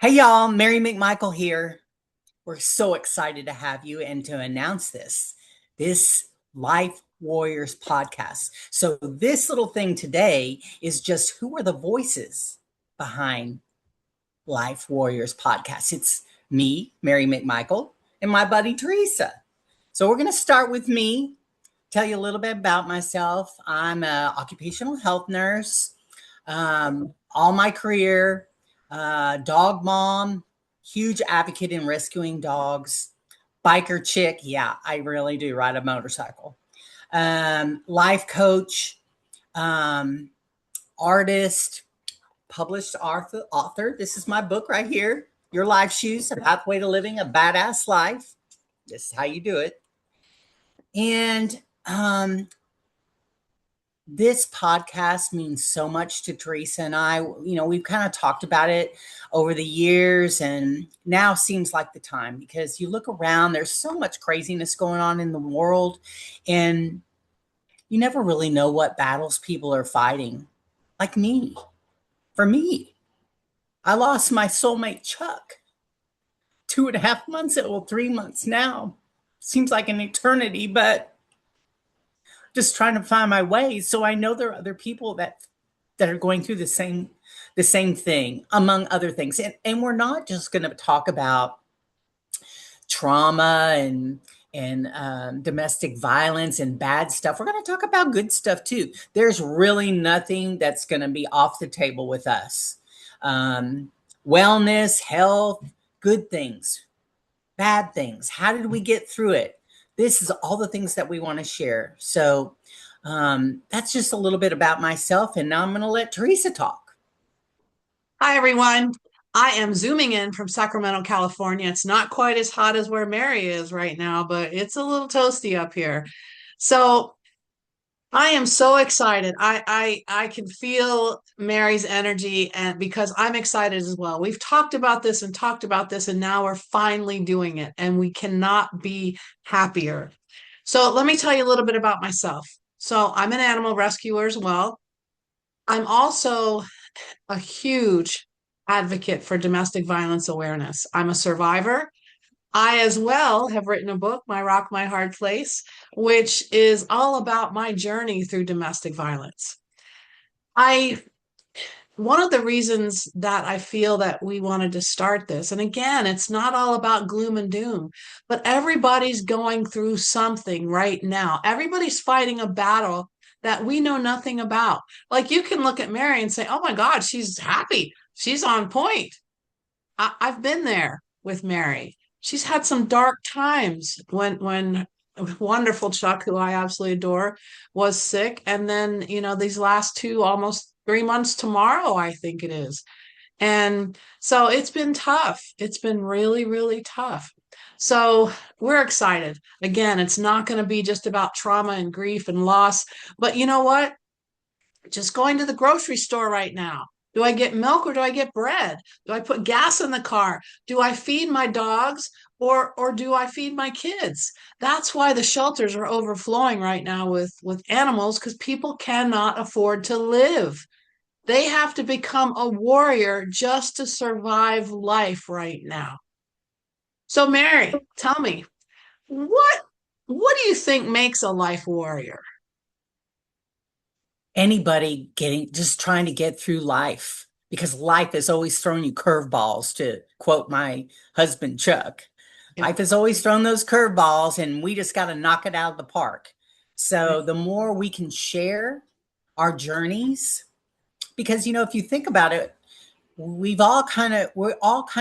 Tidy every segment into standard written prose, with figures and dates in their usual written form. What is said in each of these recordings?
Hey y'all, Mary McMichael here. We're so excited to have you and to announce this Life Warriors podcast. So this little thing today is just who are the voices behind Life Warriors podcast. It's me, Mary McMichael, and my buddy Teresa. So we're going to start with me, tell you a little bit about myself. I'm an occupational health nurse. All my career, dog mom, huge advocate in rescuing dogs, biker chick. Yeah, I really do ride a motorcycle. Life coach, um, artist, published author. This is my book right here. Your Life Shoes, A Pathway to Living a Badass Life. This is how you do it. And this podcast means so much to Teresa and I. We've kind of talked about it over the years, and now seems like the time because you look around, there's so much craziness going on in the world, and you never really know what battles people are fighting. Like me, for me, I lost my soulmate, Chuck, 2.5 months, well, 3 months now. Seems like an eternity, but just trying to find my way. So I know there are other people that are going through the same thing, among other things. And we're not just going to talk about trauma and domestic violence and bad stuff. We're going to talk about good stuff too. There's really nothing that's going to be off the table with us. Wellness, health, good things, bad things. How did we get through it? This is all the things that we want to share. So that's just a little bit about myself. And now I'm going to let Teresa talk. Hi, everyone. I am zooming in from Sacramento, California. It's not quite as hot as where Mary is right now, but it's a little toasty up here. So I am so excited. I can feel Mary's energy, and because I'm excited as well. We've talked about this and talked about this, and now we're finally doing it, and we cannot be happier. So let me tell you a little bit about myself. So I'm an animal rescuer as well. I'm also a huge advocate for domestic violence awareness. I'm a survivor. I, as well, have written a book, My Rock, My Hard Place, which is all about my journey through domestic violence. I One of the reasons that I feel that we wanted to start this, and again, it's not all about gloom and doom, but everybody's going through something right now. Everybody's fighting a battle that we know nothing about. Like you can look at Mary and say, oh my God, she's happy. She's on point. I've been there with Mary. She's had some dark times when wonderful Chuck, who I absolutely adore, was sick. And then, these last two, almost 3 months tomorrow, I think it is. And so it's been tough. It's been really, really tough. So we're excited. Again, it's not going to be just about trauma and grief and loss, but you know what? Just going to the grocery store right now. Do I get milk or do I get bread? Do I put gas in the car? Do I feed my dogs or do I feed my kids? That's why the shelters are overflowing right now with animals because people cannot afford to live. They have to become a warrior just to survive life right now. So Mary, tell me, what what do you think makes a life warrior? Anybody just trying to get through life because life is always throwing you curveballs, to quote my husband, Chuck. Yeah. Life has always thrown those curveballs, and we just got to knock it out of the park. So the more we can share our journeys, because if you think about it, we're all kind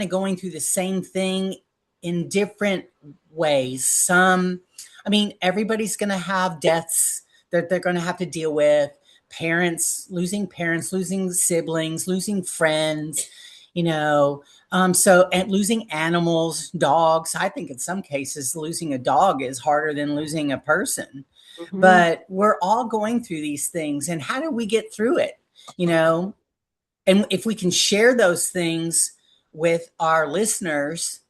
of going through the same thing in different ways. Everybody's going to have deaths that they're going to have to deal with, parents, losing siblings, losing friends, and losing animals, dogs. I think in some cases losing a dog is harder than losing a person. Mhm. But we're all going through these things, and how do we get through it? you know and if we can share those things with our listeners,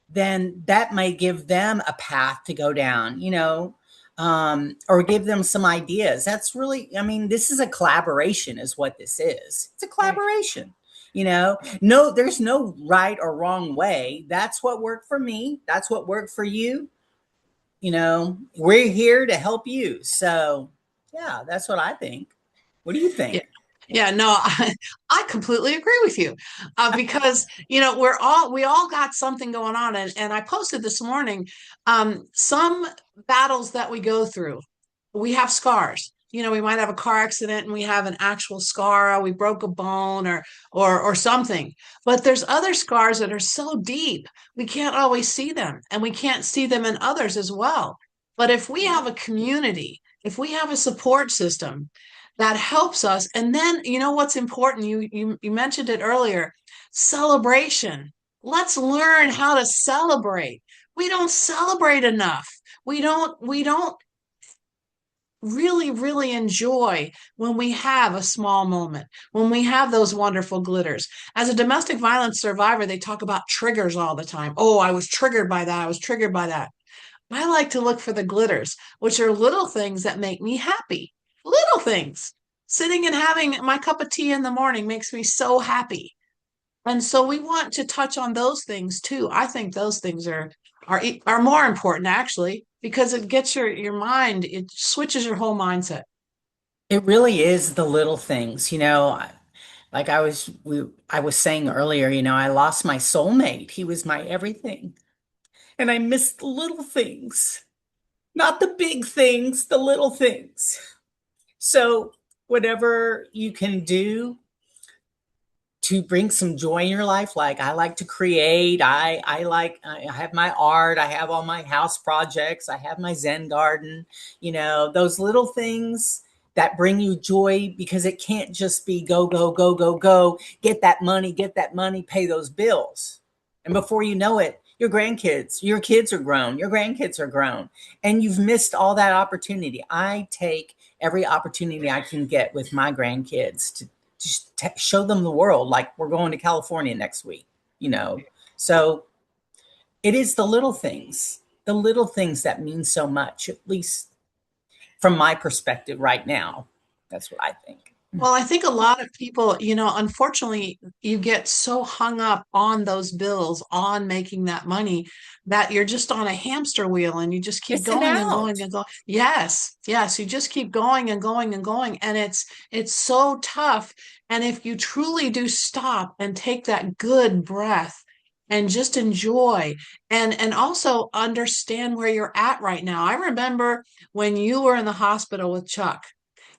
then that may give them a path to go down, or give them some ideas. That's really, this is a collaboration, is what this is. It's a Right. collaboration. No, there's no right or wrong way. That's what worked for me. That's what worked for you. We're here to help you. So, yeah, that's what I think. What do you Yeah. think? Yeah, no, I completely agree with you. Because, we all got something going on. And I posted this morning, some battles that we go through, we have scars. We might have a car accident and we have an actual scar, or we broke a bone or something. But there's other scars that are so deep, we can't always see them, and we can't see them in others as well. But if we have a community, if we have a support system that helps us, and then what's important, you mentioned it earlier, celebration. Let's learn how to celebrate. We don't celebrate enough. We don't really, really enjoy when we have a small moment, when we have those wonderful glitters. As a domestic violence survivor, they talk about triggers all the time. Oh, I was triggered by that. I was triggered by that. I like to look for the glitters, which are little things that make me happy. Little things. Sitting and having my cup of tea in the morning makes me so happy. And so we want to touch on those things too. I think those things are more important actually, because it gets your mind, it switches your whole mindset. It really is the little things, like I was saying earlier, I lost my soulmate. He was my everything. And I miss the little things, not the big things, the little things. So, whatever you can do to bring some joy in your life, like I like to create, I have my art, I have all my house projects, I have my Zen garden, those little things that bring you joy, because it can't just be go, go, go, go, go, get that money, pay those bills. And before you know it, your kids are grown, your grandkids are grown, and you've missed all that opportunity. I take every opportunity I can get with my grandkids to just show them the world. Like, we're going to California next week, So it is the little things that mean so much, at least from my perspective right now. That's what I think. Well, I think a lot of people, unfortunately, you get so hung up on those bills, on making that money, that you're just on a hamster wheel and you just keep Missing going and going out. and going. Yes, yes, you just keep going and going and going. And it's so tough. And if you truly do stop and take that good breath and just enjoy and also understand where you're at right now. I remember when you were in the hospital with Chuck.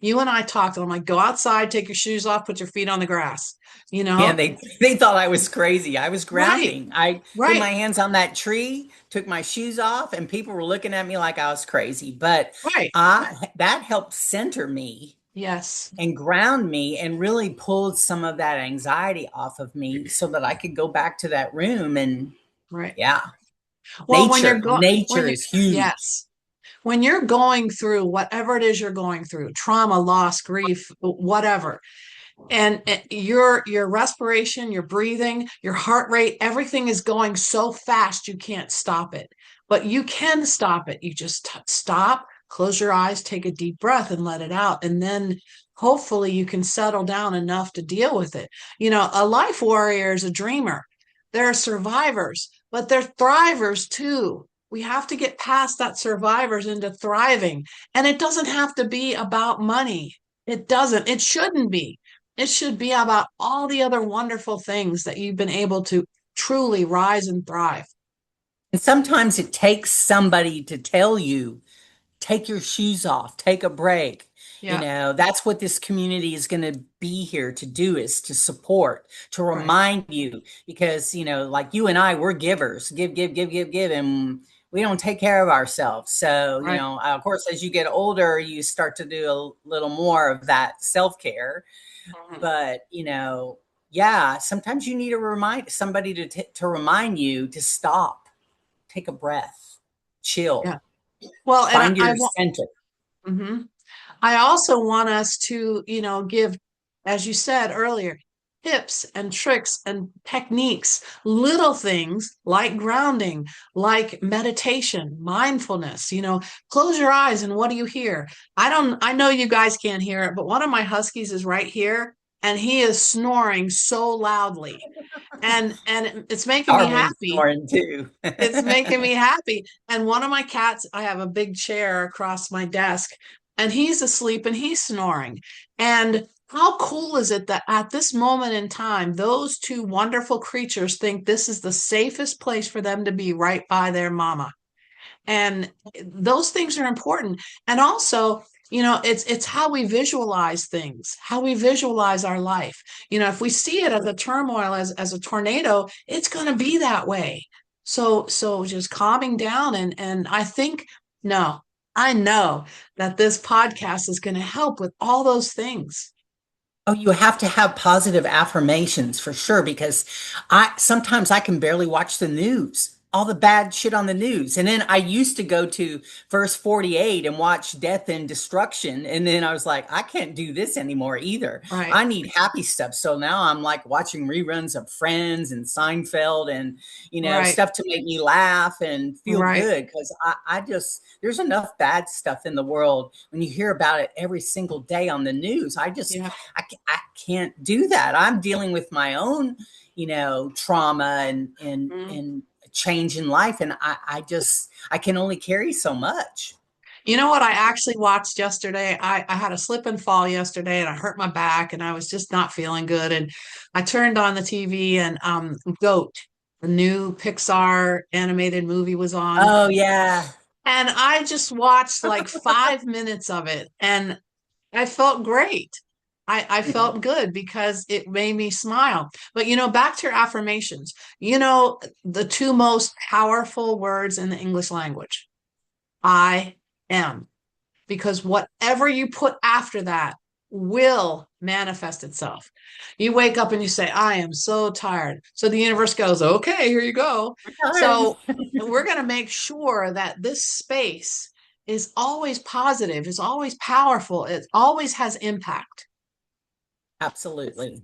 You and I talked, and I'm like, go outside, take your shoes off, put your feet on the grass, you And know? they thought I was crazy. I was Right, grounding. I put my right, hands on that tree, took my shoes off, and people were looking at me like I was crazy. But right. I that helped center me Yes, and ground me, and really pulled some of that anxiety off of me, so that I could go back to that room. And right. yeah, Well, when you're nature is huge. yes, when you're going through whatever it is you're going through, trauma, loss, grief, whatever, and your respiration, your breathing, your heart rate, everything is going so fast you can't stop it. But you can stop it. You just stop, close your eyes, take a deep breath and let it out, and then hopefully you can settle down enough to deal with it. A life warrior is a dreamer. They're survivors, but they're thrivers too. We have to get past that survivors into thriving, and it doesn't have to be about money. It doesn't. It shouldn't be. It should be about all the other wonderful things that you've been able to truly rise and thrive. And sometimes it takes somebody to tell you, take your shoes off, take a break. Yeah, That's what this community is going to be here to do, is to support, to right, remind you, because, like you and I, we're givers, give, give, give, give, give. And we don't take care of ourselves. So, right. of course, as you get older, you start to do a little more of that self-care. Mhm. But, yeah, sometimes you need to remind somebody to remind you to stop, take a breath, chill, Yeah. Well, and find I your want, center. mhm. I also want us to, give, as you said earlier, tips and tricks and techniques, little things like grounding, like meditation, mindfulness, close your eyes and what do you hear? I know you guys can't hear it, but one of my huskies is right here. and he is snoring so loudly, and it's making me Darwin's happy. snoring too. It's making me happy. And one of my cats, I have a big chair across my desk, and he's asleep and he's snoring. And how cool is it that at this moment in time, those two wonderful creatures think this is the safest place for them to be, right by their mama? And those things are important. And also, it's how we visualize things, how we visualize our life. If we see it as a turmoil, as a tornado, it's going to be that way. So just calming down, and I think, no, I know that this podcast is going to help with all those things. Oh, you have to have positive affirmations for sure, because I sometimes I can barely watch the news, all the bad shit on the news. And then I used to go to verse 48 and watch death and destruction. And then I was like, I can't do this anymore either. Right, I need happy stuff. So now I'm like watching reruns of Friends and Seinfeld and, right, stuff to make me laugh and feel right. good. Because I just, there's enough bad stuff in the world when you hear about it every single day on the news. Yeah. I can't do that. I'm dealing with my own, trauma Mm. and change in life. And I can only carry so much. You know what I actually watched yesterday? I had a slip and fall yesterday and I hurt my back and I was just not feeling good. And I turned on the TV and Goat, the new Pixar animated movie, was on. Oh yeah. And I just watched like 5 minutes of it and I felt great. I felt good because it made me smile. But back to your affirmations, the two most powerful words in the English language: I am. Because whatever you put after that will manifest itself. You wake up and you say, I am so tired. So the universe goes, okay, here you go. Retired. So we're going to make sure that this space is always positive, is always powerful, it always has impact. Absolutely.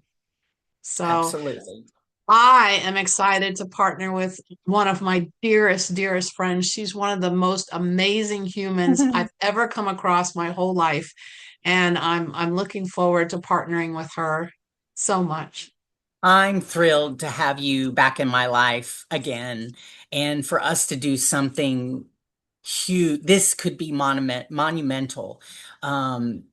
So Absolutely. I am excited to partner with one of my dearest, dearest friends. She's one of the most amazing humans I've ever come across my whole life, and I'm looking forward to partnering with her so much. I'm thrilled to have you back in my life again and for us to do something huge. This could be monumental. Um,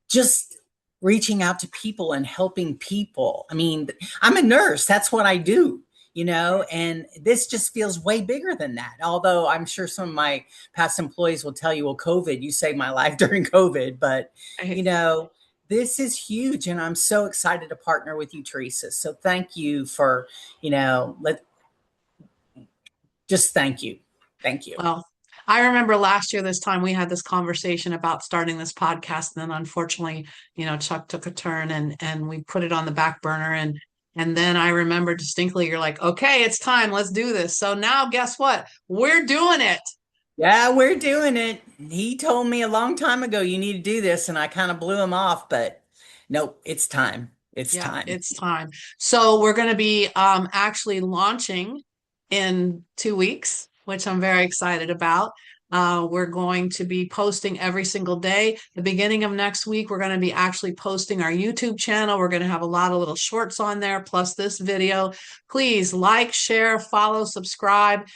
just reaching out to people and helping people. I mean, I'm a nurse, that's what I do, and this just feels way bigger than that. Although I'm sure some of my past employees will tell you, well, COVID, you saved my life during COVID, but you I- know, this is huge and I'm so excited to partner with you, Teresa. So thank you for, let just thank you. Thank you. Well, I remember last year this time we had this conversation about starting this podcast, and then unfortunately, Chuck took a turn and we put it on the back burner, and then I remember distinctly you're like, okay, it's time, let's do this. So now guess what? We're doing it. Yeah, we're doing it. He told me a long time ago you need to do this, and I kind of blew him off, but nope, it's time. It's Yeah, time. it's time. So we're going to be actually launching in 2 weeks, which I'm very excited about. We're going to be posting every single day. The beginning of next week, we're going to be actually posting our YouTube channel. We're going to have a lot of little shorts on there, plus this video. Please like, share, follow, subscribe.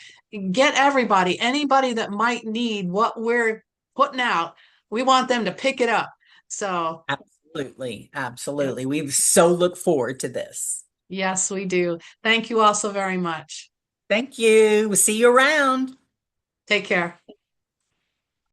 Get everybody, anybody that might need what we're putting out, we want them to pick it up. So, Absolutely. yep. Absolutely. We so look forward to this. Yes, we do. Thank you all so very much. Thank you. We'll see you around. Take care.